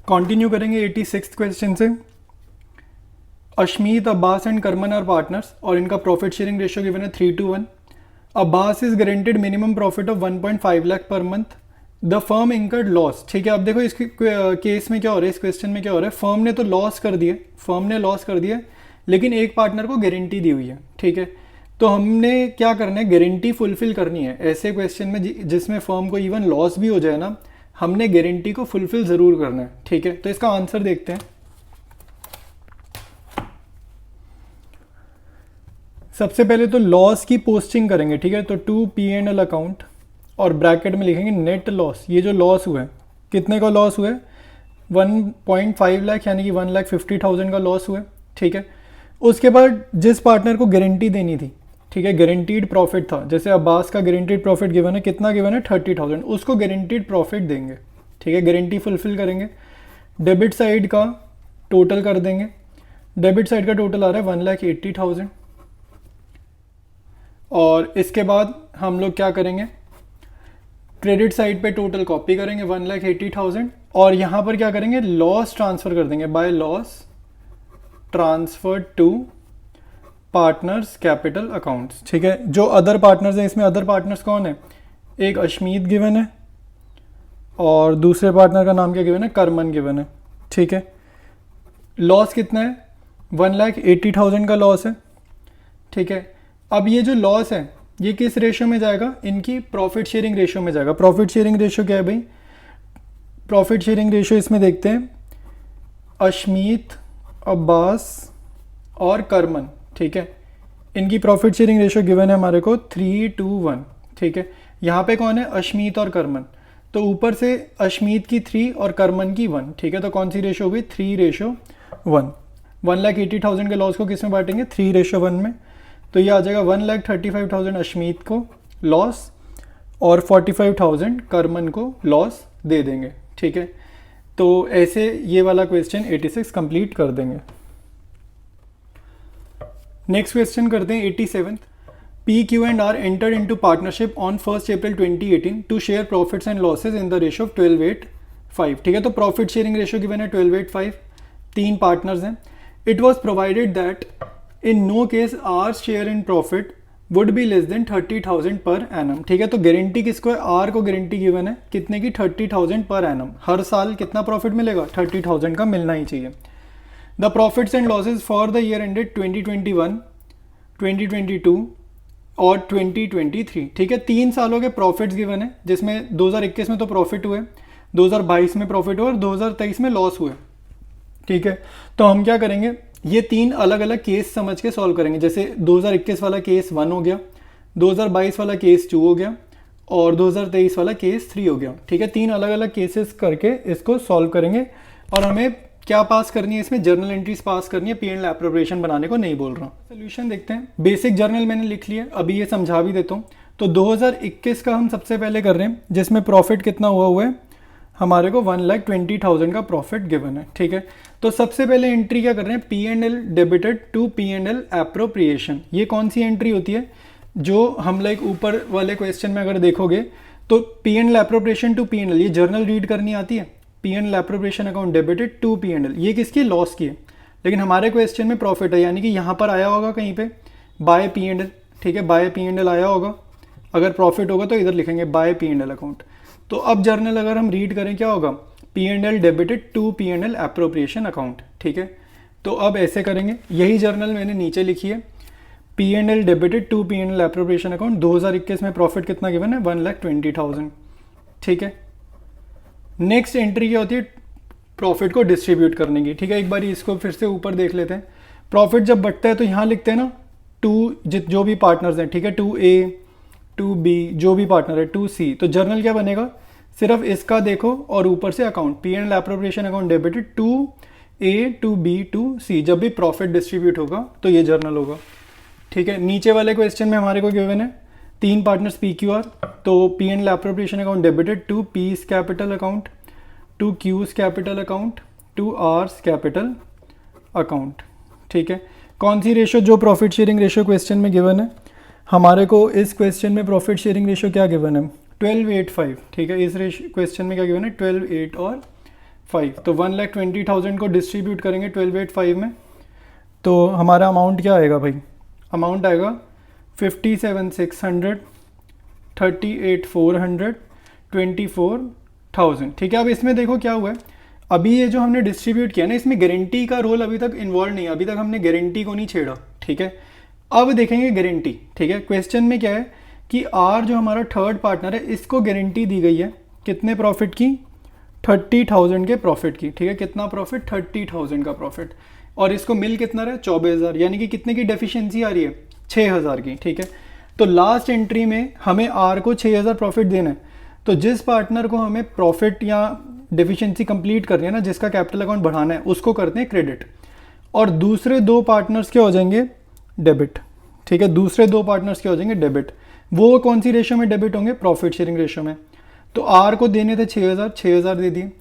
Continue करेंगे 86 question से। Ashmeet, Abbas and Karman are partners और इनका प्रॉफिट शेयरिंग रेशियो गिवन है 3:1। Abbas is guaranteed minimum profit of 1.5 lakh per month. The firm incurred loss. ठीक है, अब देखो इस केस में क्या हो रहा है, इस क्वेश्चन में क्या हो रहा है, फर्म ने तो लॉस कर दिया, फर्म ने लॉस कर दिया, लेकिन एक पार्टनर को गारंटी दी हुई है। ठीक है, तो हमने क्या करना है, गारंटी फुलफिल करनी है। ऐसे क्वेश्चन में जिसमें फर्म को इवन लॉस भी हो जाए ना, हमने गारंटी को फुलफिल ज़रूर करना है। ठीक है, तो इसका आंसर देखते हैं। सबसे पहले तो लॉस की पोस्टिंग करेंगे। ठीक है, तो टू P&L अकाउंट और ब्रैकेट में लिखेंगे नेट लॉस। ये जो लॉस हुआ है, कितने का लॉस हुआ है, 1.5 लाख यानी कि 1,50,000 का लॉस हुआ है। ठीक है, उसके बाद जिस पार्टनर को गारंटी देनी थी, ठीक है, गारंटीड प्रॉफिट था, जैसे अब्बास का गारंटीड प्रॉफिट गिवन है, कितना गिवन है 30,000, उसको गारंटीड प्रॉफिट देंगे। ठीक है, गारंटी फुलफिल करेंगे। डेबिट साइड का टोटल कर देंगे। डेबिट साइड का टोटल आ रहा है 1,80,000। और इसके बाद हम लोग क्या करेंगे, क्रेडिट साइड पे टोटल कॉपी करेंगे 1,80,000 और यहाँ पर क्या करेंगे, लॉस ट्रांसफ़र कर देंगे, by loss transfer to partners capital accounts. ठीक है, जो अदर पार्टनर्स हैं, इसमें अदर पार्टनर्स कौन है, एक अश्मीत गिवन है और दूसरे पार्टनर का नाम क्या गिवन है, करमन गिवन है। ठीक है, लॉस कितना है, 1,80,000 का लॉस है। ठीक है, अब ये जो लॉस है ये किस रेशियो में जाएगा, इनकी प्रॉफिट शेयरिंग रेशियो में जाएगा। प्रॉफिट शेयरिंग रेशियो क्या है भाई, प्रॉफिट शेयरिंग रेशियो इसमें देखते हैं, अश्मीत, अब्बास और करमन। ठीक है, इनकी प्रॉफिट शेयरिंग रेशियो गिवन है हमारे को 3:1। ठीक है, यहाँ पे कौन है, अश्मीत और करमन, तो ऊपर से अश्मीत की 3 और करमन की 1। ठीक है, तो कौन सी रेशियो हुई, 3:1। 1,80,000 के लॉस को किस में बांटेंगे, 3:1 में। तो ये आ जाएगा 1,35,000 अश्मीत को लॉस और 45,000 करमन को लॉस दे देंगे। ठीक है, तो ऐसे ये वाला क्वेश्चन 86 कंप्लीट कर देंगे। नेक्स्ट क्वेश्चन करते हैं 87। P-Q&R entered into partnership on 1st April 2018 to share profits and losses in the ratio of 12:8:5। ठीक है, तो प्रॉफिट शेयरिंग रेशियो गिवन है 12:8:5, तीन पार्टनर्स हैं। It was provided that in no case R share in profit would be less than 30,000 per annum. ठीक है, तो guarantee किसको है, आर को गारंटी गिवन है कितने की, 30,000 पर एनम। हर साल कितना प्रॉफिट मिलेगा, 30,000 का मिलना ही चाहिए। The profits and losses for the year ended 2021, 2022 और 2023। ठीक है, 3 सालों के प्रॉफिट्स गिवन है, जिसमें 2021 में तो प्रॉफिट हुए, 2022 में प्रॉफिट हुए और 2023 में लॉस हुए। ठीक है, तो हम क्या करेंगे, ये 3 अलग अलग केस समझ के सॉल्व करेंगे। जैसे 2021 वाला केस 1 हो गया, 2022 वाला केस 2 हो गया और 2023 वाला केस 3 हो गया। ठीक है, 3 अलग अलग केसेस करके इसको सॉल्व करेंगे और हमें क्या पास करनी है, इसमें जर्नल एंट्रीज पास करनी है, P&L एप्रोप्रिएशन बनाने को नहीं बोल रहा हूँ। सोल्यूशन देखते हैं। बेसिक जर्नल मैंने लिख लिया, अभी ये समझा भी देता हूँ। तो 2021 का हम सबसे पहले कर रहे हैं, जिसमें प्रॉफिट कितना हुआ है, हमारे को 1,20,000 का प्रॉफिट गिवन है। ठीक है, तो सबसे पहले एंट्री क्या कर रहे हैं, P&L debited to P&L appropriation. ये कौन सी एंट्री होती है, जो हम लाइक ऊपर वाले क्वेश्चन में अगर देखोगे तो P&L एप्रोप्रिएशन टू P&L, ये जर्नल रीड करनी आती है। P&L appropriation account debited to P&L, ये किसकी, लॉस की है, लेकिन हमारे क्वेश्चन में प्रॉफिट है, यानी कि यहाँ पर आया होगा कहीं पे बाय P&L। ठीक है, बाय P&L आया होगा, अगर प्रॉफिट होगा तो इधर लिखेंगे बाय P&L अकाउंट। तो अब जर्नल अगर हम रीड करें क्या होगा, P&L debited to P&L appropriation account. ठीक है, तो अब ऐसे करेंगे, यही जर्नल मैंने नीचे लिखी है, P&L debited to P&L appropriation account. 2021 में प्रॉफिट कितना गिवन है, 1,20,000। ठीक है, नेक्स्ट एंट्री क्या होती है, प्रॉफिट को डिस्ट्रीब्यूट करने की। ठीक है, एक बार इसको फिर से ऊपर देख लेते हैं। प्रॉफिट जब बढ़ता है तो यहाँ लिखते हैं ना, जो भी पार्टनर्स हैं, ठीक है, 2A 2B जो भी पार्टनर है, 2C। तो जर्नल क्या बनेगा, सिर्फ इसका देखो और ऊपर से account, P&L appropriation account debited 2A 2B 2C। जब भी प्रॉफिट डिस्ट्रीब्यूट होगा तो ये जर्नल होगा। ठीक है, नीचे वाले क्वेश्चन में हमारे को गिवन है 3 पार्टनर्स PQR, तो P&L appropriation account debited to P's capital account, to Q's capital account, to R's capital account. ठीक है, कौन सी रेशियो, जो प्रॉफिट शेयरिंग रेशियो क्वेश्चन में गिवन है, हमारे को इस क्वेश्चन में प्रॉफिट शेयरिंग रेशियो क्या गिवन है, 12:8:5। ठीक है, इस क्वेश्चन में क्या गिवन है, 12:8 और 5, तो 1,20,000 को डिस्ट्रीब्यूट करेंगे 12/8 में, तो हमारा अमाउंट क्या आएगा भाई? अमाउंट आएगा 57,600, 38,400, 24,000। ठीक है, अब इसमें देखो क्या हुआ है, अभी ये जो हमने डिस्ट्रीब्यूट किया ना, इसमें गारंटी का रोल अभी तक इन्वॉल्व नहीं है, अभी तक हमने गारंटी को नहीं छेड़ा। ठीक है, अब देखेंगे गारंटी। ठीक है, क्वेश्चन में क्या है कि आर जो हमारा थर्ड पार्टनर है, इसको गारंटी दी गई है कितने प्रॉफिट की? 30,000 के प्रॉफिट की। ठीक है, कितना प्रॉफिट? 30,000 का प्रॉफिट। और इसको मिल कितना रहा है? 24,000, यानी कि कितने की डेफिशिएंसी आ रही है? 6,000 की। ठीक है, तो लास्ट एंट्री में हमें आर को 6,000 प्रॉफिट देना है, तो जिस पार्टनर को हमें प्रॉफिट या डेफिशिएंसी कंप्लीट करनी है ना, जिसका कैपिटल अकाउंट बढ़ाना है, उसको करते हैं क्रेडिट, और दूसरे दो पार्टनर्स के हो जाएंगे डेबिट। ठीक है, दूसरे दो पार्टनर्स के हो जाएंगे डेबिट। वो कौन सी रेशो में डेबिट होंगे? प्रॉफिट शेयरिंग रेशो में। तो आर को देने थे 6,000, 6,000 दे दिए।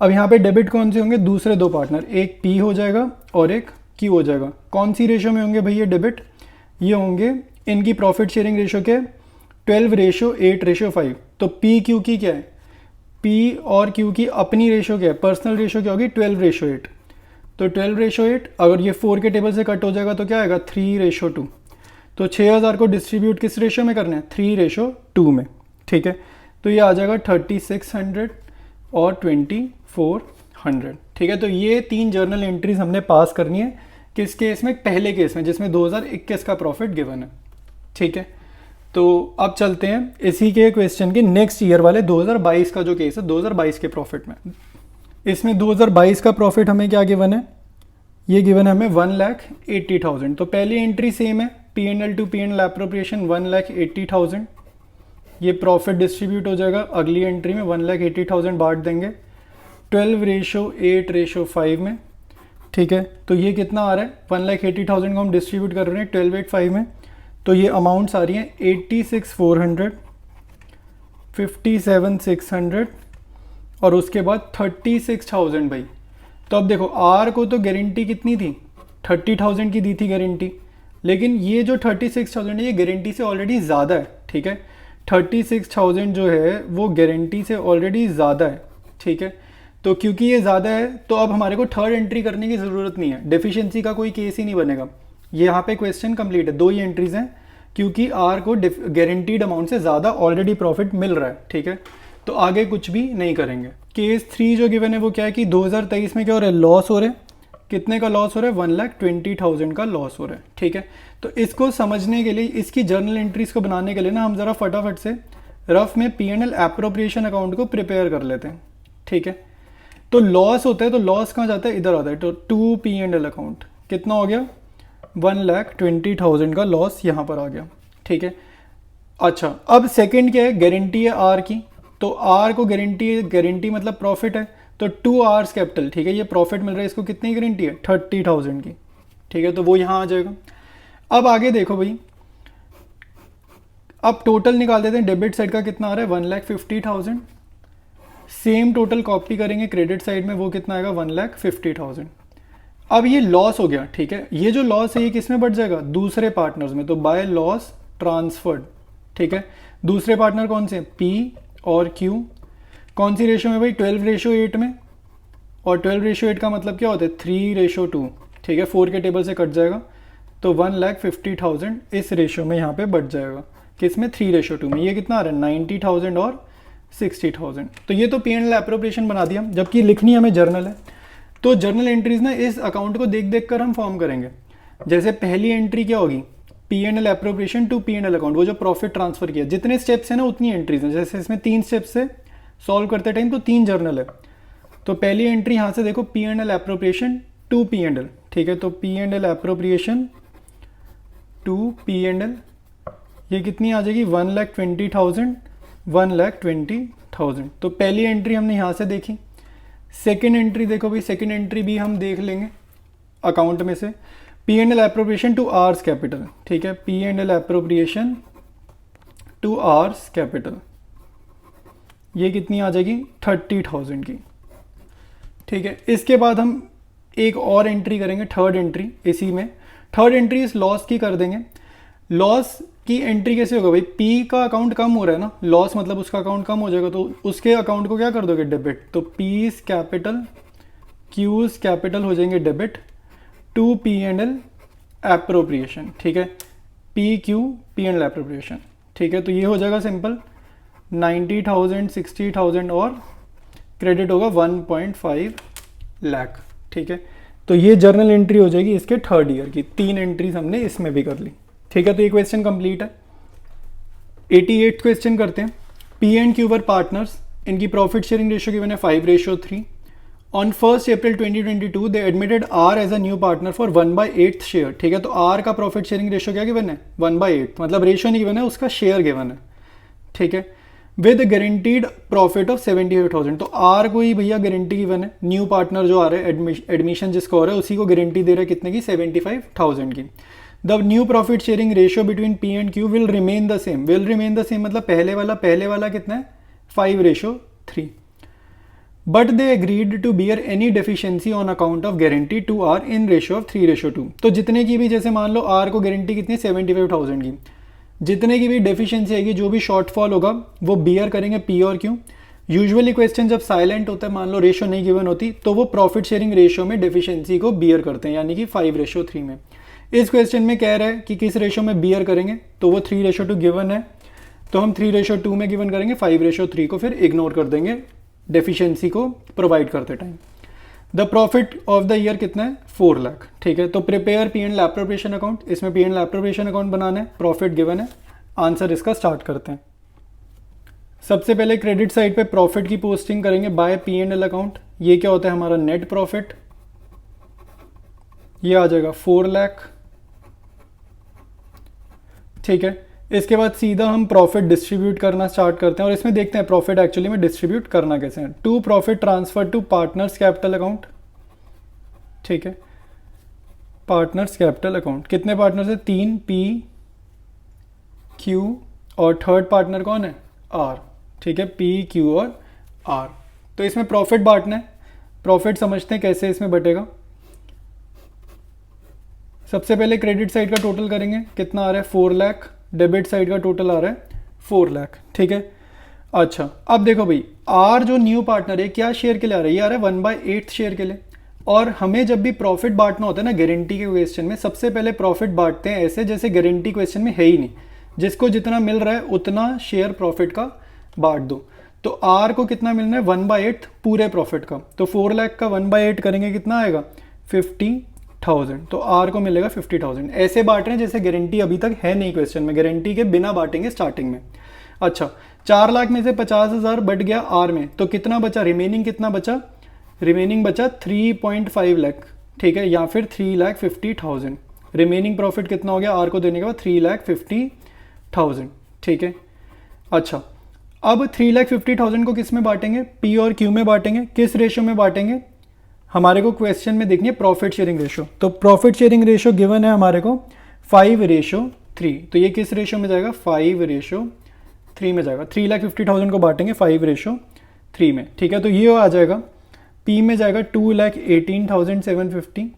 अब यहाँ पे डेबिट कौन से होंगे? दूसरे दो पार्टनर, एक पी हो जाएगा और एक क्यू हो जाएगा। कौन सी रेशो में होंगे भाई ये डेबिट? ये होंगे इनकी प्रॉफिट शेयरिंग रेशो के 12:8:5। तो पी क्यू की क्या है? पी और क्यू की अपनी रेशो क्या है? पर्सनल रेशो क्या होगी? 12:8। तो 12:8, अगर ये 4 के टेबल से कट हो जाएगा तो क्या आएगा? 3:2। तो 6,000 को डिस्ट्रीब्यूट किस रेशो में करना है? 3:2 में। ठीक है, तो ये आ जाएगा 3600 और 2400। ठीक है, तो ये 3 जर्नल एंट्रीज हमने पास करनी है। किस केस में? पहले केस में, जिसमें 2021 का प्रॉफिट गिवन है। ठीक है, तो अब चलते हैं इसी के क्वेश्चन के नेक्स्ट ईयर वाले 2022 का जो केस है, 2022 के प्रॉफिट में। इसमें 2022 का प्रॉफिट हमें क्या गिवन है? ये गिवन है हमें 1,80,000। तो पहली एंट्री सेम है, P&L टू P&L एप्रोप्रिएशन 1,80,000। ये प्रॉफिट डिस्ट्रीब्यूट हो जाएगा अगली एंट्री में, 1,80,000 बांट देंगे 12:8:5 में। ठीक है, तो ये कितना आ रहा है? 1,80,000 को हम डिस्ट्रीब्यूट कर रहे हैं 12/8 में, तो ये अमाउंट्स आ रही हैं 86,400, 57,600 और उसके बाद 36,000 भाई। तो अब देखो, आर को तो गारंटी कितनी थी? 30,000 की दी थी गारंटी, लेकिन ये जो 36,000 है ये गारंटी से ऑलरेडी ज़्यादा है। ठीक है, 36,000 जो है वो गारंटी से ऑलरेडी ज़्यादा है। ठीक है, तो क्योंकि ये ज़्यादा है तो अब हमारे को थर्ड एंट्री करने की ज़रूरत नहीं है, डेफिशिएंसी का कोई केस ही नहीं बनेगा। ये यहाँ पे क्वेश्चन कंप्लीट है, 2 ही एंट्रीज हैं, क्योंकि आर को गारंटीड अमाउंट से ज़्यादा ऑलरेडी प्रॉफिट मिल रहा है। ठीक है, तो आगे कुछ भी नहीं करेंगे। केस 3 जो गिवन है वो क्या है कि 2023 में क्या हो रहा है? लॉस हो रहा है। कितने का लॉस हो रहा है? 1,20,000 का लॉस हो रहा है। ठीक है, तो इसको समझने के लिए, इसकी जर्नल एंट्रीज को बनाने के लिए ना, हम ज़रा फटाफट से रफ में P&L एप्रोप्रिएशन अकाउंट को प्रिपेयर कर लेते हैं। ठीक है, तो लॉस होता है, तो लॉस कहाँ जाता है? इधर आता है, तो टू P&L अकाउंट कितना हो गया? 1,20,000 का लॉस यहाँ पर आ गया। ठीक है, अच्छा, अब सेकंड क्या है? गारंटी है आर की, तो आर को गारंटी मतलब प्रॉफिट है, तो 2 आवर्स कैपिटल। ठीक है, ये प्रॉफिट मिल रहा है, इसको कितनी गारंटी है? 30,000 की। ठीक है, तो वो यहाँ आ जाएगा। अब आगे देखो भाई, अब टोटल निकाल देते हैं। डेबिट साइड का कितना आ रहा है? 1,50,000। सेम टोटल कॉपी करेंगे क्रेडिट साइड में, वो कितना आएगा? 1,50,000। अब ये लॉस हो गया। ठीक है, ये जो लॉस है ये किस में बढ़ जाएगा? दूसरे पार्टनर्स में, तो बाय लॉस ट्रांसफर्ड। ठीक है, दूसरे पार्टनर कौन से? पी और क्यू। कौन सी रेशो में भाई? 12:8 में। और 12:8 का मतलब क्या होता है? 3:2। ठीक है, 4 के टेबल से कट जाएगा, तो 1,50,000 इस रेशो में यहाँ पे बढ़ जाएगा। किस में? 3:2 में। ये कितना आ रहा है? 90,000 और 60,000। तो ये तो P&L एप्रोप्रिएशन बना दिया, जबकि लिखनी हमें जर्नल है। तो जर्नल एंट्रीज ना इस अकाउंट को देख देख कर हम फॉर्म करेंगे। जैसे पहली एंट्री क्या होगी? P&L appropriation to P&L account, वो जो प्रॉफिट ट्रांसफर किया। जितने स्टेप्स हैं ना उतनी एंट्रीज हैं। जैसे इसमें 3 स्टेप्स से सॉल्व करते टाइम तो 3 जर्नल है। तो पहली एंट्री यहाँ से देखो, P&L एप्रोप्रिएशन टू P&L। ठीक है, तो P&L एप्रोप्रिएशन टू P&L, ये कितनी आ जाएगी? 1,20,000, 1,20,000। तो पहली एंट्री हमने यहाँ से देखी। सेकेंड एंट्री देखो भाई, सेकेंड एंट्री भी हम देख लेंगे अकाउंट में से। P&L appropriation two hours capital. ठीक है, P&L appropriation two hours capital, ये कितनी आ जाएगी? 30,000 की। ठीक है, इसके बाद हम एक और एंट्री करेंगे, थर्ड एंट्री इसी में। थर्ड एंट्री इस लॉस की कर देंगे। लॉस की एंट्री कैसे होगा भाई, पी का अकाउंट कम हो रहा है ना, लॉस मतलब उसका अकाउंट कम हो जाएगा, तो उसके अकाउंट को क्या कर दोगे, डेबिट। तो पीज कैपिटल क्यूज कैपिटल हो जाएंगे debit to P and L appropriation, ठीक है, P Q P and L appropriation, ठीक है। तो ये हो जाएगा सिंपल 90,000 60,000 और क्रेडिट होगा 1.5 लाख, ठीक है। तो ये जर्नल एंट्री हो जाएगी इसके थर्ड ईयर की, 3 एंट्रीज हमने इसमें भी कर ली, ठीक है। तो ये क्वेश्चन कंप्लीट है। 88 क्वेश्चन करते हैं। P and Q were partners, इनकी प्रॉफिट शेयरिंग रेशियो गिवन है 5:3। On 1 April 2022 they admitted R as a new partner for 1/8 share, ठीक है। तो आर का प्रॉफिट शेयरिंग रेशियो क्या गिवन है, 1/8, मतलब रेशियो नहीं गिवन है, उसका शेयर गिवन है, ठीक है। विद गारंटीड प्रॉफिट ऑफ 75,000, तो आर को ही भैया गारंटी गिवन है, न्यू पार्टनर जो आ रहा है, एडमिशन जिसको हो रहा है उसी को गारंटी दे रहा है कितने की, 75,000 की। The new profit sharing ratio between P and Q will remain the same, will remain the same मतलब पहले वाला कितना है, 5:3। But they agreed to bear any deficiency on account of guarantee to R in ratio of 3:2। तो जितने की भी, जैसे मान लो आर को गारंटी कितनी है 75,000 की, जितने की भी डेफिशिएंसी आएगी, जो भी शॉर्टफॉल होगा वो बियर करेंगे पी और क्यू। यूजुअली क्वेश्चन जब साइलेंट होता है, मान लो रेशियो नहीं गिवन होती, तो वो प्रॉफिट शेयरिंग रेशियो में डेफिशिएंसी को बियर करते हैं, यानी कि 5:3 में। इस क्वेश्चन में कह रहा है कि किस रेशियो में बियर करेंगे, तो वो 3:2 गिवन है, तो हम 3:2 में गिवन करेंगे, 5:3 को फिर इग्नोर कर देंगे डेफिशिएंसी को प्रोवाइड करते time. The profit of the year कितना है, 4 लाख, ठीक है। तो prepare P and appropriation account, इसमें पी एंड एप्रोप्रिएशन अकाउंट बनाना है, प्रॉफिट गिवन है, आंसर इसका स्टार्ट करते हैं। सबसे पहले क्रेडिट साइड पे प्रॉफिट की पोस्टिंग करेंगे by P and L account. ये क्या होता है हमारा नेट प्रॉफिट, ये आ जाएगा 4 लाख, ठीक है। इसके बाद सीधा हम प्रॉफिट डिस्ट्रीब्यूट करना स्टार्ट करते हैं, और इसमें देखते हैं प्रॉफिट एक्चुअली में डिस्ट्रीब्यूट करना कैसे है। To profit transfer to partners capital account, ठीक है। पार्टनर्स कैपिटल अकाउंट, कितने पार्टनर्स है, 3, पी क्यू और थर्ड पार्टनर कौन है, आर, ठीक है, पी क्यू और आर। तो इसमें प्रॉफिट बांटना है, प्रॉफिट समझते हैं कैसे इसमें बटेगा। सबसे पहले क्रेडिट साइड का टोटल करेंगे, कितना आ रहा है 4 लाख, डेबिट साइड का टोटल आ रहा है 4 लाख, ठीक है। अच्छा अब देखो भाई, आर जो न्यू पार्टनर है क्या शेयर के लिए आ रहा है, ये आ रहा है 1/8 शेयर के लिए। और हमें जब भी प्रॉफिट बांटना होता है ना गारंटी के क्वेश्चन में, सबसे पहले प्रॉफिट बांटते हैं ऐसे जैसे गारंटी क्वेश्चन में है ही नहीं, जिसको जितना मिल रहा है उतना शेयर प्रॉफिट का बांट दो। तो आर को कितना मिलना है, 1/8 पूरे प्रॉफिट का, तो 4 लाख का 1/8 करेंगे कितना आएगा, 50,000, तो आर को मिलेगा 50,000। ऐसे बांट रहे हैं जैसे गारंटी अभी तक है नहीं क्वेश्चन में, गारंटी के बिना बांटेंगे स्टार्टिंग में। अच्छा 4 लाख में से 50,000 बट गया आर में, तो कितना बचा, रिमेनिंग कितना बचा, रिमेनिंग बचा 3.5 लाख, ठीक है, या फिर 3,50,000। रिमेनिंग प्रॉफिट कितना हो गया आर को देने के बाद, 3,50,000, ठीक है। अच्छा अब 3,50,000 को किस में बांटेंगे, पी और क्यू में बांटेंगे। किस रेशियो में बांटेंगे, हमारे को क्वेश्चन में देखनी है प्रॉफिट शेयरिंग रेशियो। तो प्रॉफिट शेयरिंग रेशियो गिवन है हमारे को 5:3, तो ये किस रेशियो में जाएगा, 5:3 में जाएगा। 3,50,000 को बांटेंगे 5:3 में, ठीक है। तो ये आ जाएगा, पी में जाएगा 2,18,750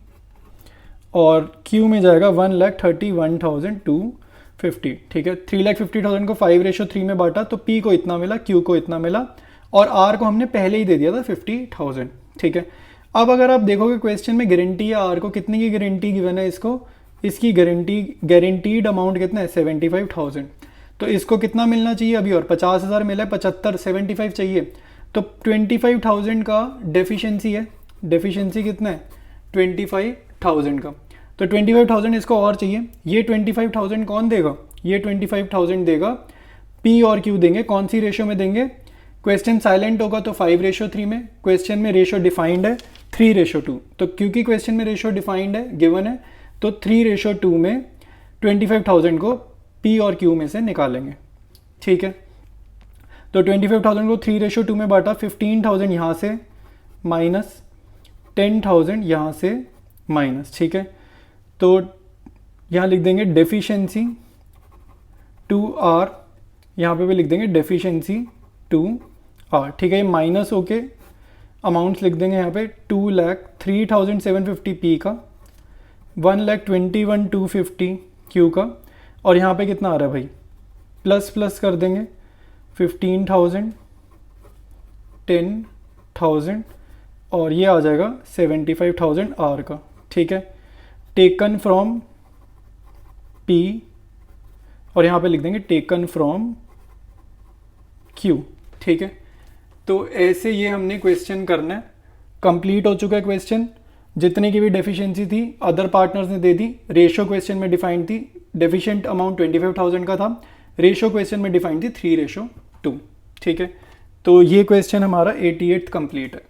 और क्यू में जाएगा 1,31,250, ठीक है। 3,50,000 को 5:3 में बांटा तो पी को इतना मिला, क्यू को इतना मिला, और आर को हमने पहले ही दे दिया था 50,000, ठीक है। अब अगर आप देखोगे क्वेश्चन में गारंटी या आर को कितने की गारंटी गिवन है, इसको इसकी गारंटीड अमाउंट कितना है 75,000, तो इसको कितना मिलना चाहिए अभी, और 50,000 मिला है, 75, 75 चाहिए, तो 25,000 का डेफिशिएंसी है, डेफिशिएंसी कितना है 25,000 का, तो 25,000 इसको और चाहिए। ये 25,000 कौन देगा, ये 25,000 देगा पी और क्यू देंगे। कौन सी रेशियो में देंगे, क्वेश्चन साइलेंट होगा तो 5:3 में, क्वेश्चन में रेशियो डिफाइंड है 3:2, तो क्योंकि क्वेश्चन में रेशियो डिफाइंड है गिवन है, तो 3:2 में 25,000 को पी और क्यू में से निकालेंगे, ठीक है। तो 25,000 को 3:2 में बांटा, 15,000 यहाँ से माइनस, 10,000 यहाँ से माइनस, ठीक है। तो यहाँ लिख देंगे डेफिशिएंसी टू आर, यहाँ पे भी लिख देंगे डेफिशिएंसी टू आर, ठीक है। ये माइनस होके अमाउंट्स लिख देंगे यहाँ पे, 2,03,750 पी का, 1,21,250 क्यू का, और यहाँ पे कितना आ रहा है भाई, प्लस प्लस कर देंगे 15,000, 10,000 और ये आ जाएगा 75,000 आर का, ठीक है। टेकन फ्रॉम पी और यहाँ पे लिख देंगे टेकन फ्रॉम क्यू, ठीक है। तो ऐसे ये हमने क्वेश्चन करना है। कंप्लीट हो चुका है क्वेश्चन। जितने की भी डेफिशिएंसी थी अदर पार्टनर्स ने दे दी। रेशो क्वेश्चन में डिफाइंड थी, डेफिशिएंट अमाउंट 25,000 का था। रेशो क्वेश्चन में डिफाइंड थी 3:2, ठीक है। तो ये क्वेश्चन हमारा 88th कंप्लीट है।